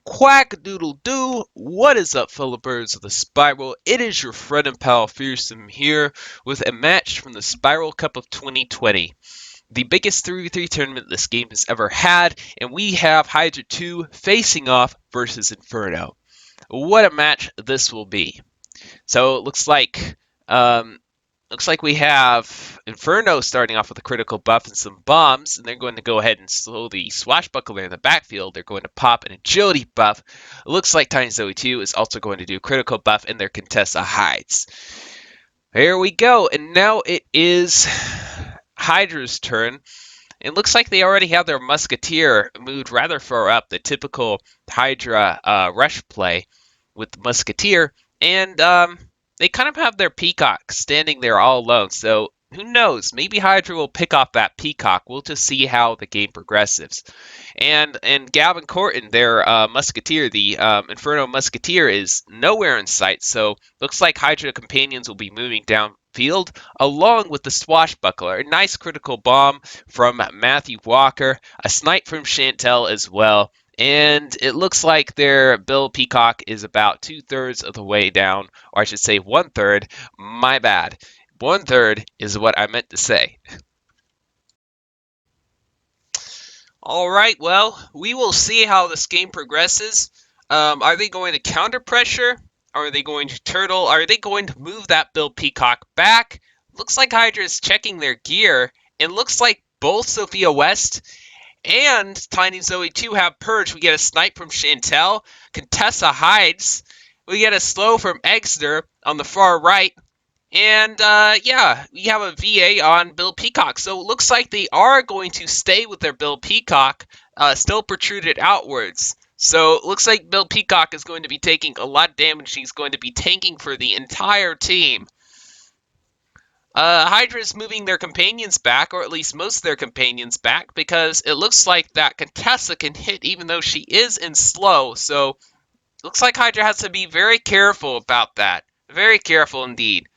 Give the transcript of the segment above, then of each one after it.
Quack-a-doodle-doo! What is up, fellow birds of the Spiral? It is your friend and pal Fearsome here with a match from the Spiral Cup of 2020. The biggest 3v3 tournament this game has ever had, and we have Hydra 2 facing off versus Inferno. What a match this will be. So it looks like we have Inferno starting off with a critical buff and some bombs, and they're going to go ahead and slow the Swashbuckler in the backfield. They're going to pop an agility buff. It looks like Tiny Zoe 2 is also going to do a critical buff, and their Contessa hides. Here we go, and now it is Hydra's turn. It looks like they already have their Musketeer moved rather far up, the typical Hydra rush play with the Musketeer, and they kind of have their Peacock standing there all alone, so who knows? Maybe Hydra will pick off that Peacock. We'll just see how the game progresses. And Gavin Corton, their Musketeer, the Inferno Musketeer, is nowhere in sight, so looks like Hydra companions will be moving downfield along with the Swashbuckler. A nice critical bomb from Matthew Walker, a snipe from Chantel as well. And it looks like their Bill Peacock is about 2/3 of the way down, or I should say 1/3. My bad. 1/3 is what I meant to say. All right, well, we will see how this game progresses. Are they going to counter pressure? Are they going to turtle? Are they going to move that Bill Peacock back? Looks like Hydra is checking their gear. It looks like both Sophia West and Tiny Zoe 2 have purge. We get a snipe from Chantel. Contessa hides. We get a slow from Exeter on the far right. And yeah, we have a VA on Bill Peacock. So it looks like they are going to stay with their Bill Peacock, still protruded outwards. So it looks like Bill Peacock is going to be taking a lot of damage. He's going to be tanking for the entire team. Hydra is moving their companions back, or at least most of their companions back, because it looks like that Contessa can hit even though she is in slow. So it looks like Hydra has to be very careful about that. Very careful indeed.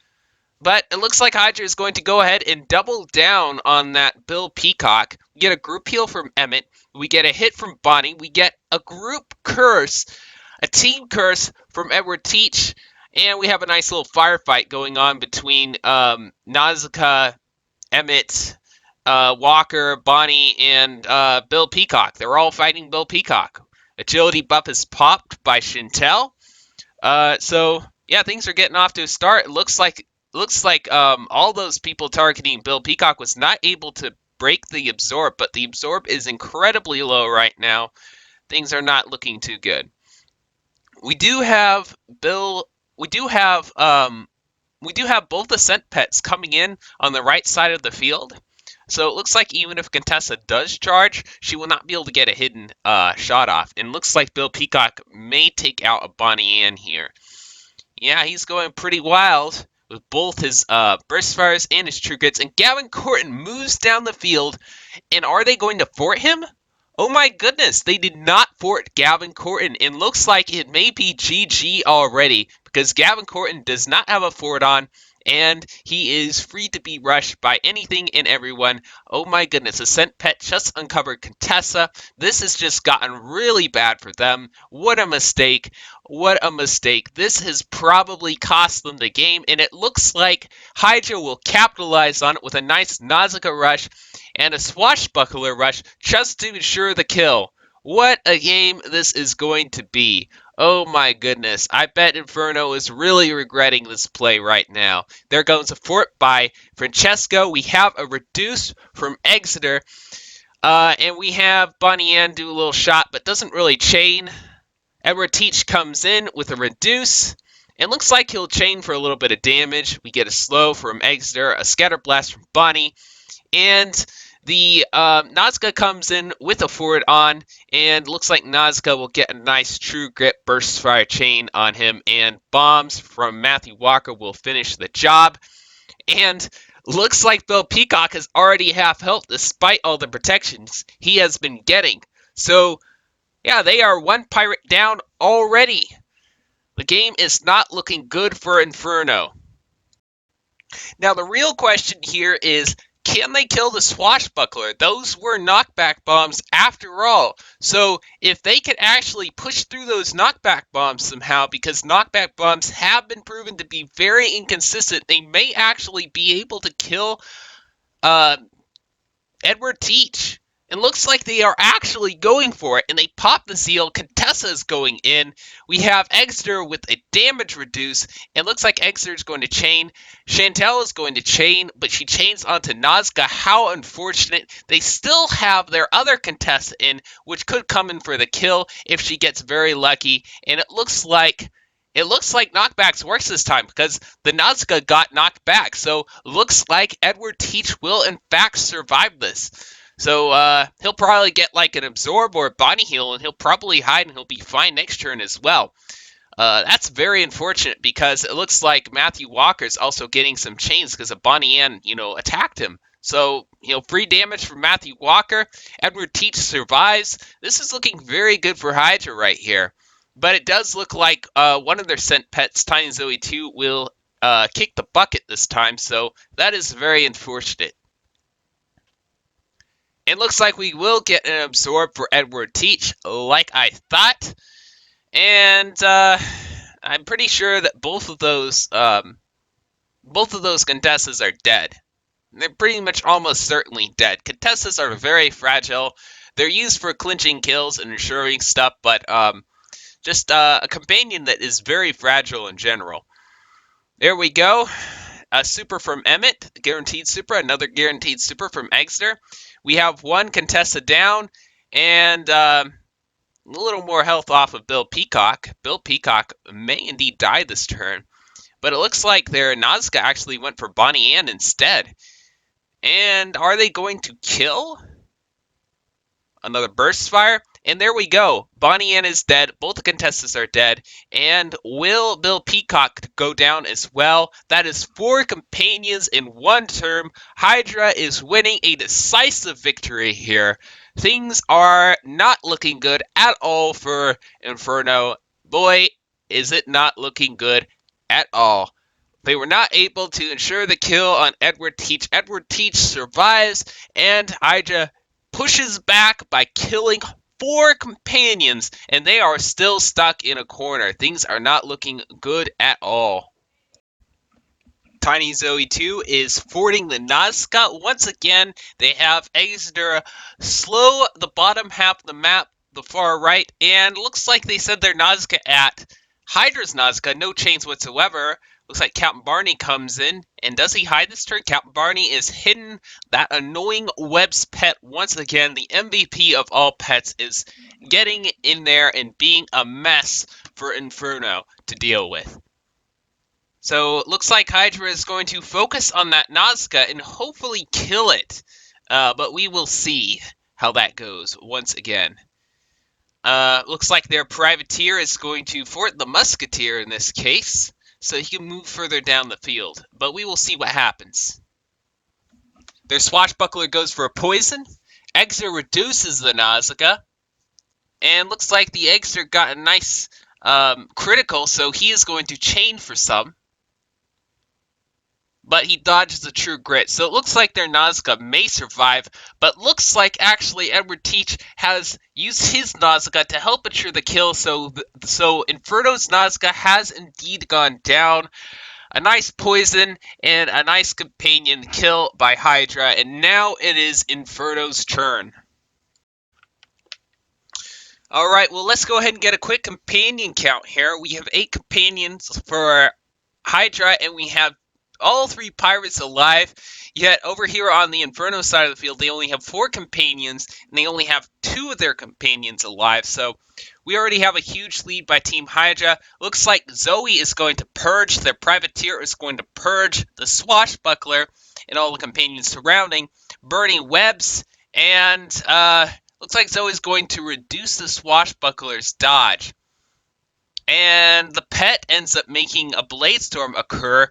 But it looks like Hydra is going to go ahead and double down on that Bill Peacock. We get a group heal from Emmett. We get a hit from Bonnie. We get a group curse, a team curse from Edward Teach. And we have a nice little firefight going on between Nausicaa, Emmett, Walker, Bonnie, and Bill Peacock. They're all fighting Bill Peacock. Agility buff is popped by Chantel. So, yeah, things are getting off to a start. It looks like all those people targeting Bill Peacock was not able to break the absorb, but the absorb is incredibly low right now. Things are not looking too good. We do have both ascent pets coming in on the right side of the field. So it looks like even if Contessa does charge, she will not be able to get a hidden shot off. And looks like Bill Peacock may take out a Bonnie Ann here. Yeah, he's going pretty wild with both his burst fires and his true grits. And Gavin Corton moves down the field. And are they going to fort him? Oh my goodness, they did not fort Gavin Corton, and looks like it may be GG already, because Gavin Corton does not have a fort on, and he is free to be rushed by anything and everyone. Oh my goodness, Ascent Pet just uncovered Contessa. This has just gotten really bad for them. What a mistake. What a mistake. This has probably cost them the game, and it looks like Hydra will capitalize on it with a nice Nausicaa rush and a Swashbuckler rush just to ensure the kill. What a game this is going to be. Oh my goodness. I bet Inferno is really regretting this play right now. There goes a fort by Francesco. We have a reduce from Exeter. And we have Bonnie Ann do a little shot, but doesn't really chain. Edward Teach comes in with a reduce. It looks like he'll chain for a little bit of damage. We get a slow from Exeter, a scatter blast from Bonnie. And the Nausicaa comes in with a forward on, and looks like Nausicaa will get a nice true grit burst fire chain on him, and bombs from Matthew Walker will finish the job. And looks like Bill Peacock has already half health despite all the protections he has been getting. So, yeah, they are one pirate down already. The game is not looking good for Inferno. Now, the real question here is, can they kill the Swashbuckler? Those were knockback bombs after all. So if they could actually push through those knockback bombs somehow, because knockback bombs have been proven to be very inconsistent, they may actually be able to kill Edward Teach. It looks like they are actually going for it, and they pop the seal. Contessa is going in. We have Exeter with a damage reduce. It looks like Exeter is going to chain. Chantel is going to chain, but she chains onto Nazca. How unfortunate. They still have their other Contessa in, which could come in for the kill if she gets very lucky. And it looks like knockbacks works this time because the Nazca got knocked back. So looks like Edward Teach will in fact survive this. So he'll probably get like an absorb or a body heal, and he'll probably hide, and he'll be fine next turn as well. That's very unfortunate because it looks like Matthew Walker's also getting some chains because of Bonnie Ann, attacked him. So, free damage from Matthew Walker. Edward Teach survives. This is looking very good for Hydra right here. But it does look like one of their sent pets, Tiny Zoe 2, will kick the bucket this time. So that is very unfortunate. It looks like we will get an absorb for Edward Teach, like I thought. And I'm pretty sure that both of those Contessas are dead. They're pretty much almost certainly dead. Contessas are very fragile. They're used for clinching kills and ensuring stuff, but just a companion that is very fragile in general. There we go. A super from Emmett, guaranteed super. Another guaranteed super from Exeter. We have one Contessa down, and a little more health off of Bill Peacock. Bill Peacock may indeed die this turn, but it looks like their Nazca actually went for Bonnie Ann instead. And are they going to kill? Another burst fire. And there we go. Bonnie Ann is dead. Both the Contessas are dead. And will Bill Peacock go down as well? That is 4 companions in one term. Hydra is winning a decisive victory here. Things are not looking good at all for Inferno. Boy, is it not looking good at all. They were not able to ensure the kill on Edward Teach. Edward Teach survives, and Hydra pushes back by killing 4 companions, and they are still stuck in a corner. Things are not looking good at all. Tiny Zoe 2 is fording the Nazca. Once again, they have Exeter slow the bottom half of the map, the far right, and looks like they sent their Nazca at Hydra's Nazca. No chains whatsoever. Looks like Captain Barney comes in, and does he hide this turn? Captain Barney is hidden. That annoying Webb's pet, once again, the MVP of all pets, is getting in there and being a mess for Inferno to deal with. So it looks like Hydra is going to focus on that Nazca and hopefully kill it. But we will see how that goes once again. Looks like their privateer is going to fort the musketeer in this case, so he can move further down the field. But we will see what happens. Their swashbuckler goes for a poison. Exeter reduces the Nazca. And looks like the Exeter got a nice critical, so he is going to chain for some. But he dodges the true grit. So it looks like their Nazca may survive, but looks like actually Edward Teach has used his Nazca to help ensure the kill. So Inferno's Nazca has indeed gone down. A nice poison and a nice companion kill by Hydra, and now it is Inferno's turn. Alright, well let's go ahead and get a quick companion count here. We have 8 companions for Hydra, and we have all 3 pirates alive, yet over here on the Inferno side of the field, they only have 4 companions, and they only have 2 of their companions alive, so we already have a huge lead by Team Hydra. Looks like Zoe is going to purge, their privateer is going to purge the swashbuckler and all the companions surrounding, burning webs, and looks like Zoe's going to reduce the swashbuckler's dodge. And the pet ends up making a blade storm occur,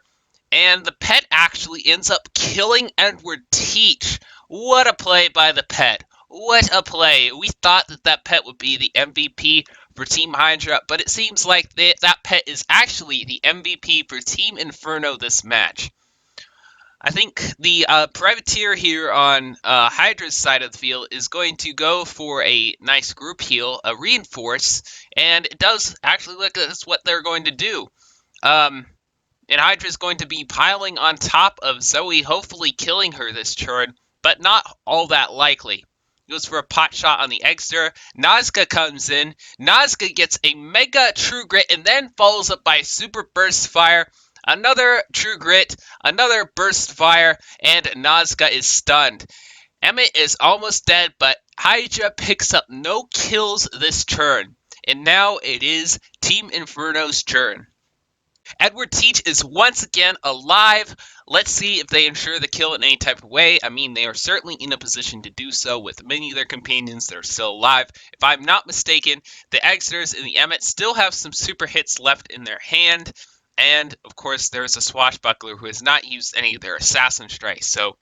and the pet actually ends up killing Edward Teach. What a play by the pet. What a play. We thought that pet would be the MVP for Team Hydra, but it seems like that pet is actually the MVP for Team Inferno this match. I think the privateer here on Hydra's side of the field is going to go for a nice group heal, a reinforce, and it does actually look like that's what they're going to do. Um, and Hydra's going to be piling on top of Zoe, hopefully killing her this turn, but not all that likely. Goes for a pot shot on the Exter. Nazca comes in. Nazca gets a mega True Grit and then follows up by Super Burst Fire. Another True Grit, another Burst Fire, and Nazca is stunned. Emmett is almost dead, but Hydra picks up no kills this turn. And now it is Team Inferno's turn. Edward Teach is once again alive. Let's see if they ensure the kill in any type of way. I mean, they are certainly in a position to do so with many of their companions that are still alive. If I'm not mistaken, the Exers and the Emmet still have some super hits left in their hand. And, of course, there's a Swashbuckler who has not used any of their Assassin Strikes. So,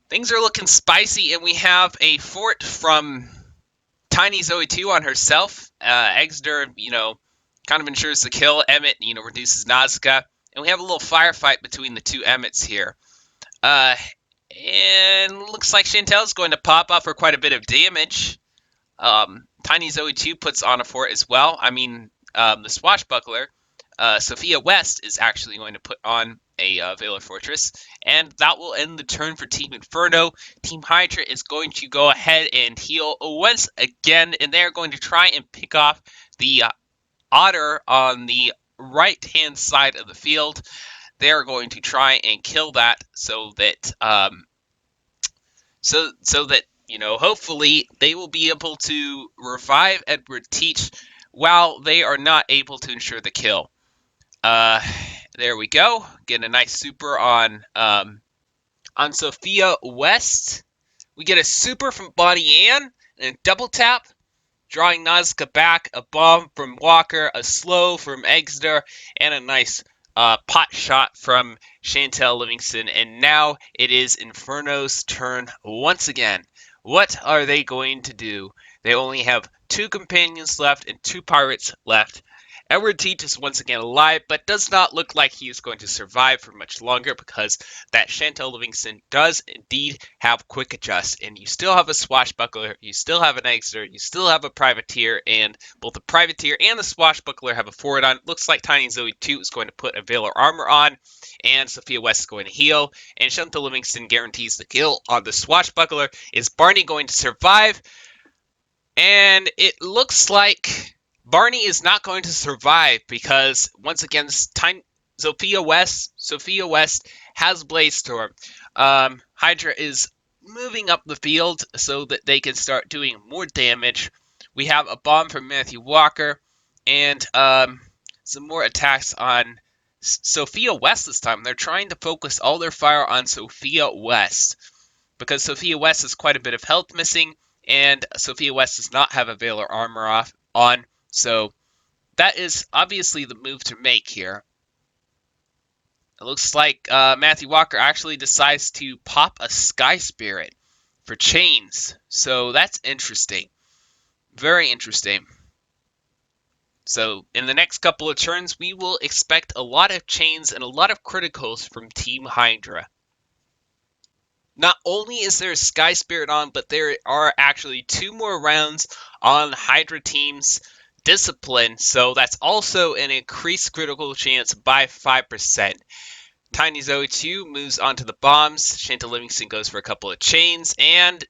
things are looking spicy, and we have a fort from Tiny Zoe 2 on herself. Exeter, kind of ensures the kill. Emmett, reduces Nazca. And we have a little firefight between the two Emmets here. And looks like Chantel's going to pop up for quite a bit of damage. Tiny Zoe 2 puts on a fort as well. I mean, the Swashbuckler, Sophia West, is actually going to put on a Valor Fortress. And that will end the turn for Team Inferno. Team Hydra is going to go ahead and heal once again. And they're going to try and pick off the Otter on the right-hand side of the field. They're going to try and kill that so that hopefully they will be able to revive Edward Teach while they are not able to ensure the kill. There we go. Get a nice super on Sophia West. We get a super from Bonnie Ann and a double tap, drawing Nazca back, a bomb from Walker, a slow from Exeter, and a nice pot shot from Chantel Livingston. And now it is Inferno's turn once again. What are they going to do? They only have 2 companions left and 2 pirates left. Edward Teach is once again alive, but does not look like he is going to survive for much longer because that Chantel Livingston does indeed have quick adjust. And you still have a Swashbuckler, you still have an Exeter, you still have a Privateer, and both the Privateer and the Swashbuckler have a forward on. It looks like Tiny Zoe 2 is going to put a Valor Armor on, and Sophia West is going to heal, and Chantel Livingston guarantees the kill on the Swashbuckler. Is Barney going to survive? And it looks like Barney is not going to survive because, once again, Sophia West has Blaze Storm. Hydra is moving up the field so that they can start doing more damage. We have a bomb from Matthew Walker and some more attacks on Sophia West this time. They're trying to focus all their fire on Sophia West because Sophia West has quite a bit of health missing, and Sophia West does not have a Valor Armor on. So that is obviously the move to make here. It looks like Matthew Walker actually decides to pop a Sky Spirit for chains. So that's interesting. Very interesting. So in the next couple of turns, we will expect a lot of chains and a lot of criticals from Team Hydra. Not only is there a Sky Spirit on, but there are actually 2 more rounds on Hydra team's Discipline, so that's also an increased critical chance by 5%. Tiny Zoe 2 moves on to the bombs. Chantel Livingston goes for a couple of chains, and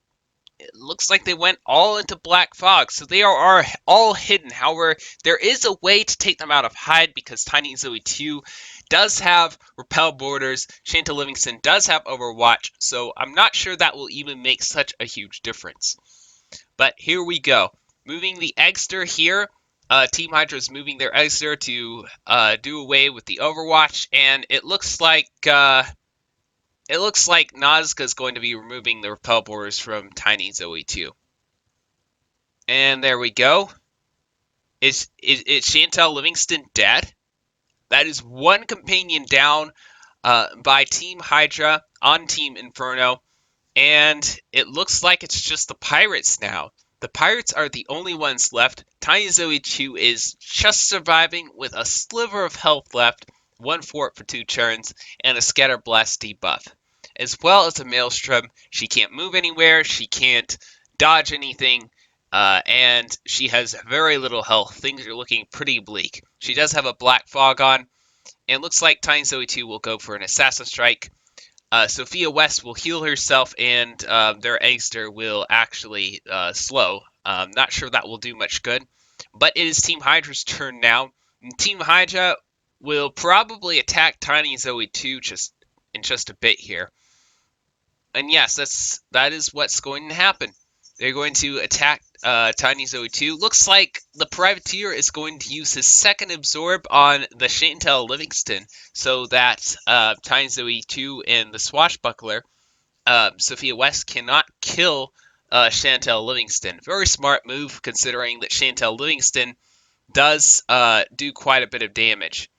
it looks like they went all into Black Fog, so they are all hidden. However, there is a way to take them out of hide because Tiny Zoe 2 does have Repel Borders. Chantel Livingston does have Overwatch, so I'm not sure that will even make such a huge difference. But here we go. Moving the Exeter here. Team Hydra is moving their Exeter to do away with the Overwatch, and it looks like Nazca is going to be removing the Repel Borders from Tiny Zoe 2. And there we go. Is Chantel Livingston dead? That is 1 companion down by Team Hydra on Team Inferno, and it looks like it's just the Pirates now. The Pirates are the only ones left. Tiny Zoe 2 is just surviving with a sliver of health left. 1 fort for 2 turns, and a Scatter Blast debuff. As well as a Maelstrom, she can't move anywhere, she can't dodge anything, and she has very little health. Things are looking pretty bleak. She does have a Black Fog on, and looks like Tiny Zoe 2 will go for an Assassin Strike. Sophia West will heal herself, and their Eggster will actually slow. Not sure that will do much good. But it is Team Hydra's turn now. And Team Hydra will probably attack Tiny Zoe 2 in just a bit here. And yes, that is what's going to happen. They're going to attack Tiny Zoe 2. Looks like the Privateer is going to use his second Absorb on the Chantel Livingston, so that Tiny Zoe 2 and the Swashbuckler, Sophia West, cannot kill Chantel Livingston. Very smart move, considering that Chantel Livingston does do quite a bit of damage.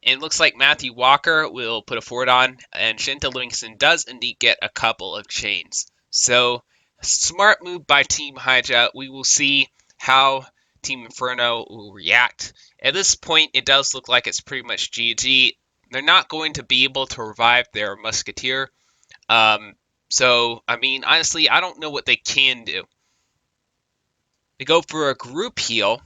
And it looks like Matthew Walker will put a fort on, and Chantel Livingston does indeed get a couple of chains. So, smart move by Team Hydra. We will see how Team Inferno will react. At this point, it does look like it's pretty much GG. They're not going to be able to revive their Musketeer. So, I mean, honestly, I don't know what they can do. They go for a group heal.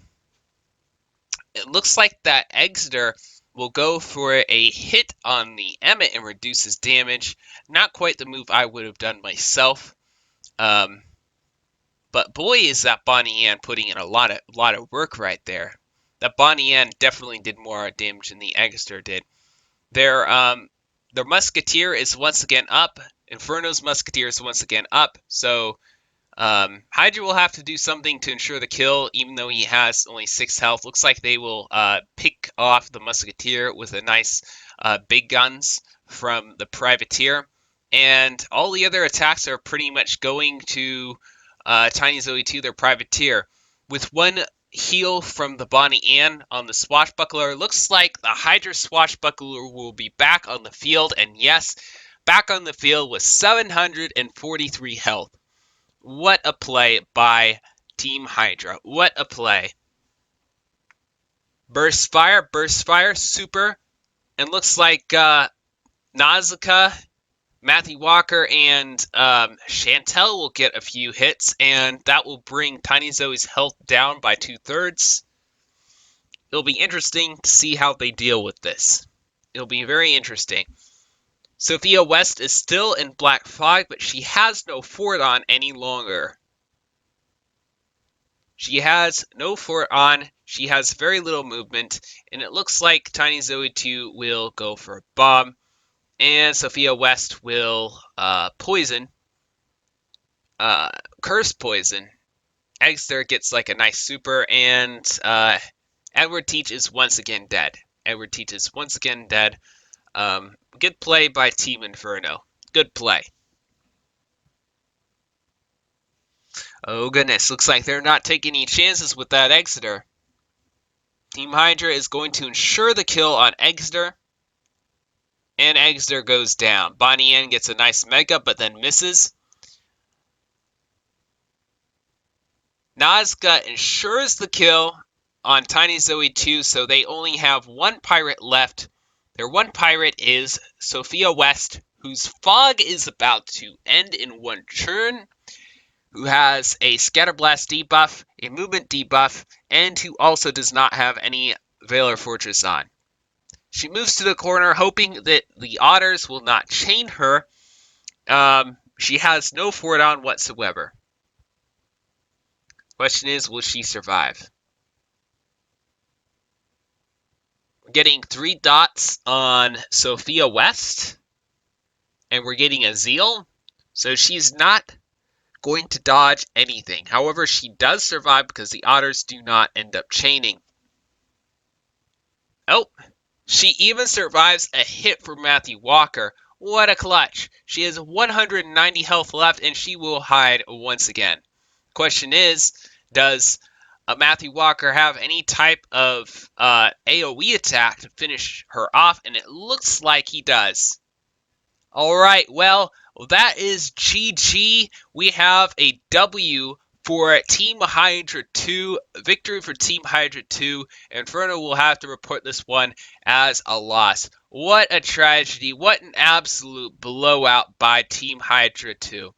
It looks like that Eggster will go for a hit on the Emmet and reduce his damage. Not quite the move I would have done myself. But boy, is that Bonnie Ann putting in a lot of work right there. That Bonnie Ann definitely did more damage than the Eggster did. Their Musketeer is once again up. Inferno's Musketeer is once again up. So Hydra will have to do something to ensure the kill, even though he has only 6 health. Looks like they will pick off the Musketeer with a nice big guns from the Privateer. And all the other attacks are pretty much going to Tiny Zoe 2, their Privateer. With one heal from the Bonnie Ann on the Swashbuckler, looks like the Hydra Swashbuckler will be back on the field. And yes, back on the field with 743 health. What a play by Team Hydra. What a play. Burst Fire, super. And looks like Nausicaa, Matthew Walker, and Chantel will get a few hits, and that will bring Tiny Zoe's health down by 2/3. It'll be interesting to see how they deal with this. It'll be very interesting. Sophia West is still in Black Fog, but she has no fort on any longer. She has no fort on, she has very little movement, and it looks like Tiny Zoe 2 will go for a bomb, and Sophia West will poison, curse poison. Eggster gets like a nice super, and Edward Teach is once again dead. Good play by Team Inferno. Good play. Oh goodness, looks like they're not taking any chances with that Eggster. Team Hydra is going to ensure the kill on Eggster. And Eggster goes down. Bonnie Ann gets a nice mega, but then misses. Nazca ensures the kill on Tiny Zoe 2, so they only have one pirate left. Their one pirate is Sophia West, whose fog is about to end in one turn, who has a Scatterblast debuff, a movement debuff, and who also does not have any Valor Fortress on. She moves to the corner, hoping that the otters will not chain her. She has no fort on whatsoever. Question is, will she survive? We're getting 3 dots on Sophia West, and we're getting a Zeal, so she's not going to dodge anything. However, she does survive because the otters do not end up chaining. Oh, she even survives a hit from Matthew Walker. What a clutch. She has 190 health left, and she will hide once again. Question is, does Matthew Walker have any type of AoE attack to finish her off? And it looks like he does. Alright, well, that is GG. We have a W For Team Hydra 2, victory for Team Hydra 2. Inferno will have to report this one as a loss. What a tragedy. What an absolute blowout by Team Hydra 2.